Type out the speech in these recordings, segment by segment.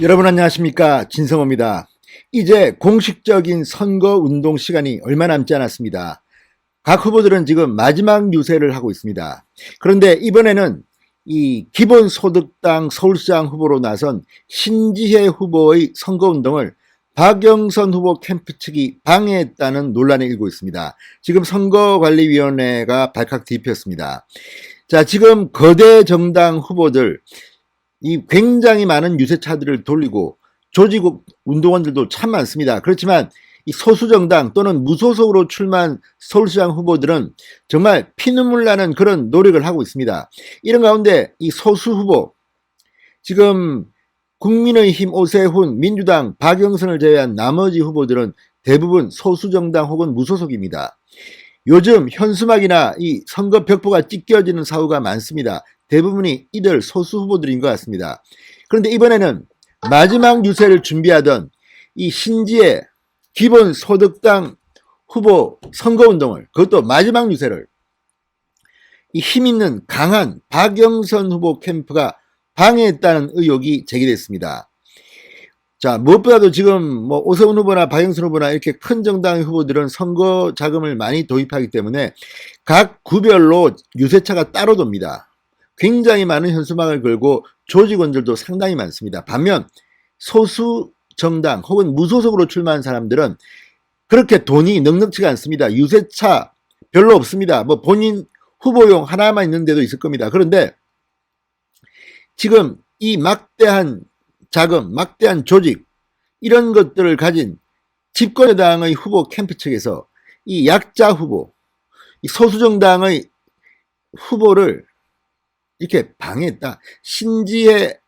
여러분 안녕하십니까, 진성호입니다. 이제 공식적인 선거운동 시간이 얼마 남지 않았습니다. 각 후보들은 지금 마지막 유세를 하고 있습니다. 그런데 이번에는 이 기본소득당 서울시장 후보로 나선 신지혜 후보의 선거운동을 박영선 후보 캠프 측이 방해했다는 논란이 일고 있습니다. 지금 선거관리위원회가 발칵 뒤폈습니다. 자, 지금 거대 정당 후보들, 이 굉장히 많은 유세차들을 돌리고 조직 운동원들도 참 많습니다. 그렇지만 이 소수정당 또는 무소속으로 출마한 서울시장 후보들은 정말 피눈물 나는 그런 노력을 하고 있습니다. 이런 가운데 이 소수 후보, 지금 국민의힘 오세훈, 민주당 박영선을 제외한 나머지 후보들은 대부분 소수정당 혹은 무소속입니다. 요즘 현수막이나 이 선거 벽보가 찢겨지는 사고가 많습니다. 대부분이 이들 소수 후보들인 것 같습니다. 그런데 이번에는 마지막 유세를 준비하던 이 신지혜 기본소득당 후보 선거운동을, 그것도 마지막 유세를 이 힘있는 강한 박영선 후보 캠프가 방해했다는 의혹이 제기됐습니다. 자, 무엇보다도 지금 뭐 오세훈 후보나 박영선 후보나 이렇게 큰 정당의 후보들은 선거 자금을 많이 도입하기 때문에 각 구별로 유세차가 따로 돕니다. 굉장히 많은 현수막을 걸고 조직원들도 상당히 많습니다. 반면 소수 정당 혹은 무소속으로 출마한 사람들은 그렇게 돈이 넉넉지가 않습니다. 유세차 별로 없습니다. 뭐 본인 후보용 하나만 있는 데도 있을 겁니다. 그런데 지금 이 막대한 자금, 막대한 조직, 이런 것들을 가진 집권여당의 후보 캠프 측에서 이 약자 후보, 이 소수정당의 후보를 이렇게 방해했다. 신지혜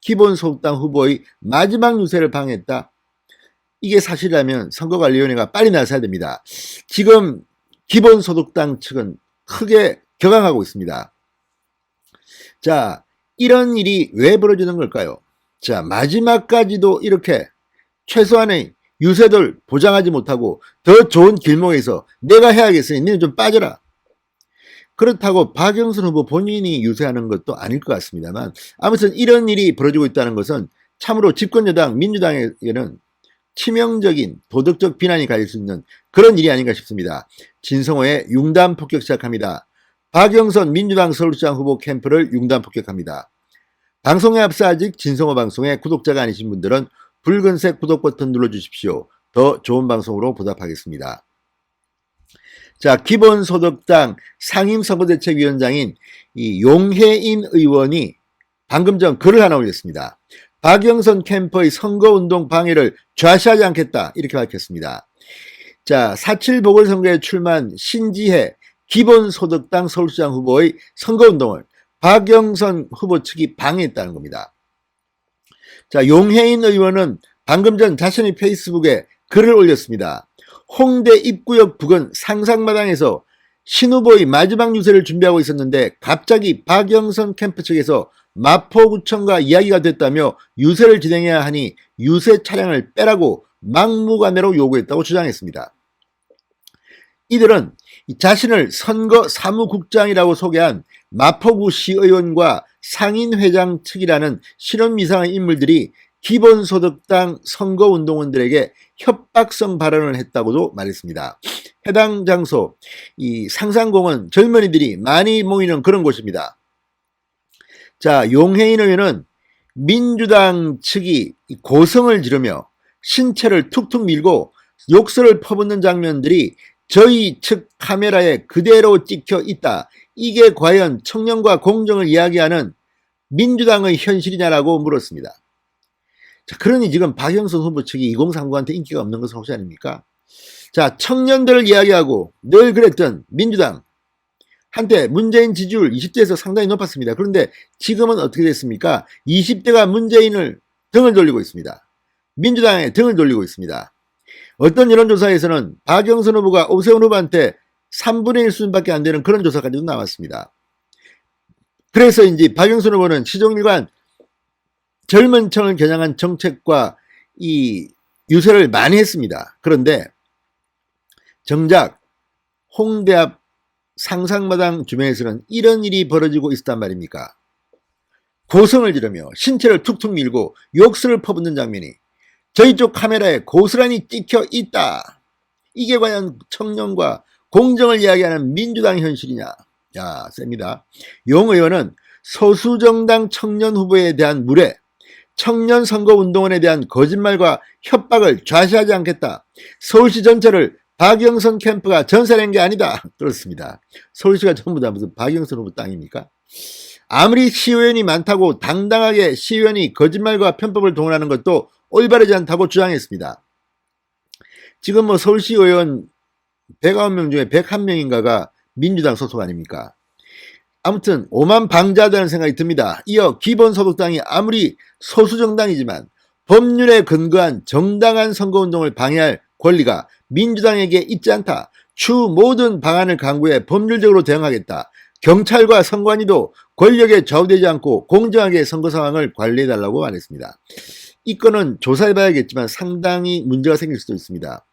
기본소득당 후보의 마지막 유세를 방해했다. 이게 사실이라면 선거관리위원회가 빨리 나서야 됩니다. 지금 기본소득당 측은 크게 격앙하고 있습니다. 자, 이런 일이 왜 벌어지는 걸까요? 자, 마지막까지도 이렇게 최소한의 유세를 보장하지 못하고 더 좋은 길목에서 내가 해야겠으니 너는 좀 빠져라. 그렇다고 박영선 후보 본인이 유세하는 것도 아닐 것 같습니다만, 아무튼 이런 일이 벌어지고 있다는 것은 참으로 집권여당 민주당에게는 치명적인 도덕적 비난이 가질 수 있는 그런 일이 아닌가 싶습니다. 진성호의 융단 폭격 시작합니다. 박영선 민주당 서울시장 후보 캠프를 융단 폭격합니다. 방송에 앞서 아직 진성호 방송의 구독자가 아니신 분들은 붉은색 구독 버튼 눌러주십시오. 더 좋은 방송으로 보답하겠습니다. 자, 기본소득당 상임선거대책위원장인 이 용혜인 의원이 방금 전 글을 하나 올렸습니다. 박영선 캠프의 선거운동 방해를 좌시하지 않겠다, 이렇게 밝혔습니다. 자, 4.7 보궐선거에 출마한 신지혜 기본소득당 서울시장 후보의 선거운동을 박영선 후보 측이 방해했다는 겁니다. 자, 용혜인 의원은 방금 전 자신의 페이스북에 글을 올렸습니다. 홍대 입구역 부근 상상마당에서 신 후보의 마지막 유세를 준비하고 있었는데 갑자기 박영선 캠프 측에서 마포구청과 이야기가 됐다며 유세를 진행해야 하니 유세 차량을 빼라고 막무가내로 요구했다고 주장했습니다. 이들은 자신을 선거 사무국장이라고 소개한 마포구 시의원과 상인회장 측이라는 실험이상의 인물들이 기본소득당 선거운동원들에게 협박성 발언을 했다고도 말했습니다. 해당 장소, 이 상상공은 젊은이들이 많이 모이는 그런 곳입니다. 자, 용혜인 의원은 민주당 측이 고성을 지르며 신체를 툭툭 밀고 욕설을 퍼붓는 장면들이 저희 측 카메라에 그대로 찍혀 있다. 이게 과연 청년과 공정을 이야기하는 민주당의 현실이냐라고 물었습니다. 자, 그러니 지금 박영선 후보 측이 2039한테 인기가 없는 것은 혹시 아닙니까? 자, 청년들을 이야기하고 늘 그랬던 민주당, 한때 문재인 지지율 20대에서 상당히 높았습니다. 그런데 지금은 어떻게 됐습니까? 20대가 문재인을 등을 돌리고 있습니다. 민주당에 등을 돌리고 있습니다. 어떤 여론조사에서는 박영선 후보가 오세훈 후보한테 3분의 1 수준밖에 안 되는 그런 조사까지도 나왔습니다. 그래서 이제 박영선 후보는 시종일관 젊은 층을 겨냥한 정책과 이 유세를 많이 했습니다. 그런데 정작 홍대 앞 상상마당 주변에서는 이런 일이 벌어지고 있단 말입니까? 고성을 지르며 신체를 툭툭 밀고 욕설을 퍼붓는 장면이 저희 쪽 카메라에 고스란히 찍혀 있다. 이게 과연 청년과 공정을 이야기하는 민주당 현실이냐. 야, 셉니다. 용 의원은 소수정당 청년 후보에 대한 무례, 청년 선거운동원에 대한 거짓말과 협박을 좌시하지 않겠다. 서울시 전체를 박영선 캠프가 전세낸 게 아니다. 그렇습니다. 서울시가 전부 다 무슨 박영선 후보 땅입니까? 아무리 시의원이 많다고 당당하게 시의원이 거짓말과 편법을 동원하는 것도 올바르지 않다고 주장했습니다. 지금 뭐 서울시 의원 109명 중에 101명인가가 민주당 소속 아닙니까? 아무튼 오만방자하다는 생각이 듭니다. 이어 기본소득당이 아무리 소수정당이지만 법률에 근거한 정당한 선거운동을 방해할 권리가 민주당에게 있지 않다. 추 모든 방안을 강구해 법률적으로 대응하겠다. 경찰과 선관위도 권력에 좌우되지 않고 공정하게 선거 상황을 관리해달라고 말했습니다. 이 건은 조사해봐야겠지만 상당히 문제가 생길 수도 있습니다.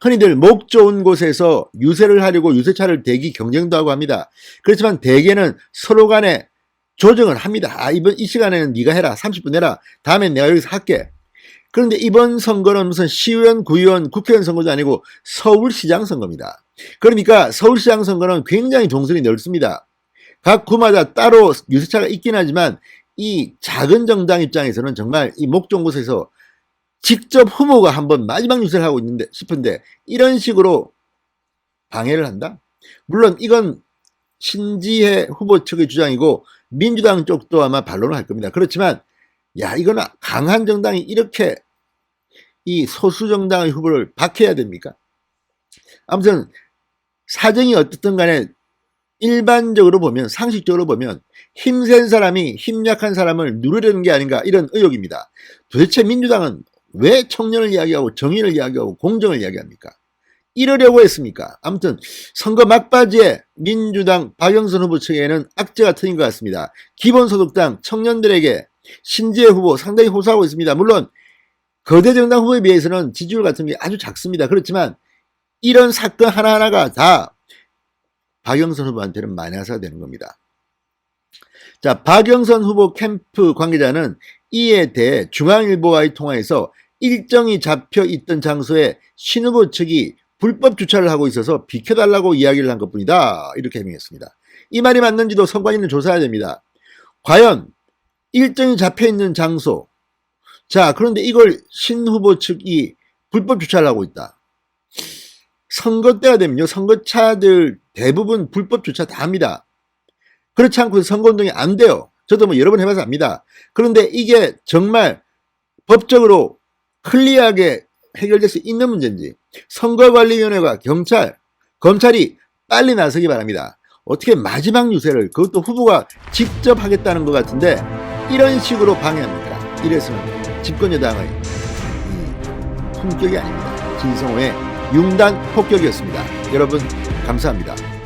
흔히들 목 좋은 곳에서 유세를 하려고 유세차를 대기 경쟁도 하고 합니다. 그렇지만 대개는 서로 간에 조정을 합니다. 이 시간에는 네가 해라. 30분 해라. 다음엔 내가 여기서 할게. 그런데 이번 선거는 무슨 시의원, 구의원, 국회의원 선거도 아니고 서울시장 선거입니다. 그러니까 서울시장 선거는 굉장히 동선이 넓습니다. 각 구마다 따로 유세차가 있긴 하지만 이 작은 정당 입장에서는 정말 이 목 좋은 곳에서 직접 후보가 한번 마지막 유세를 하고 있는데 싶은데 이런 식으로 방해를 한다? 물론 이건 신지혜 후보 측의 주장이고 민주당 쪽도 아마 반론을 할 겁니다. 그렇지만 야, 이건 강한 정당이 이렇게 이 소수 정당의 후보를 박해야 됩니까? 아무튼 사정이 어떻든 간에 일반적으로 보면 상식적으로 보면 힘센 사람이 힘 약한 사람을 누르려는 게 아닌가 이런 의혹입니다. 도대체 민주당은 왜 청년을 이야기하고 정의를 이야기하고 공정을 이야기합니까? 이러려고 했습니까? 아무튼 선거 막바지에 민주당 박영선 후보 측에는 악재가 터진 것 같습니다. 기본소득당 청년들에게 신지혜 후보 상당히 호소하고 있습니다. 물론 거대 정당 후보에 비해서는 지지율 같은 게 아주 작습니다. 그렇지만 이런 사건 하나하나가 다 박영선 후보한테는 마이너스가 되는 겁니다. 자, 박영선 후보 캠프 관계자는 이에 대해 중앙일보와의 통화에서 일정이 잡혀 있던 장소에 신 후보 측이 불법 주차를 하고 있어서 비켜달라고 이야기를 한 것뿐이다. 이렇게 해명했습니다. 이 말이 맞는지도 선관위는 조사해야 됩니다. 과연 일정이 잡혀 있는 장소, 자, 그런데 이걸 신 후보 측이 불법 주차를 하고 있다. 선거 때가 되면요, 선거차들 대부분 불법 주차 다 합니다. 그렇지 않고 선거운동이 안 돼요. 저도 뭐 여러 번 해봐서 압니다. 그런데 이게 정말 법적으로 클리어하게 해결될 수 있는 문제인지 선거관리위원회가 검찰이 빨리 나서기 바랍니다. 어떻게 마지막 유세를 그것도 후보가 직접 하겠다는 것 같은데 이런 식으로 방해합니까? 이래서는 집권여당의 품격이 아닙니다. 진성호의 융단 폭격이었습니다. 여러분 감사합니다.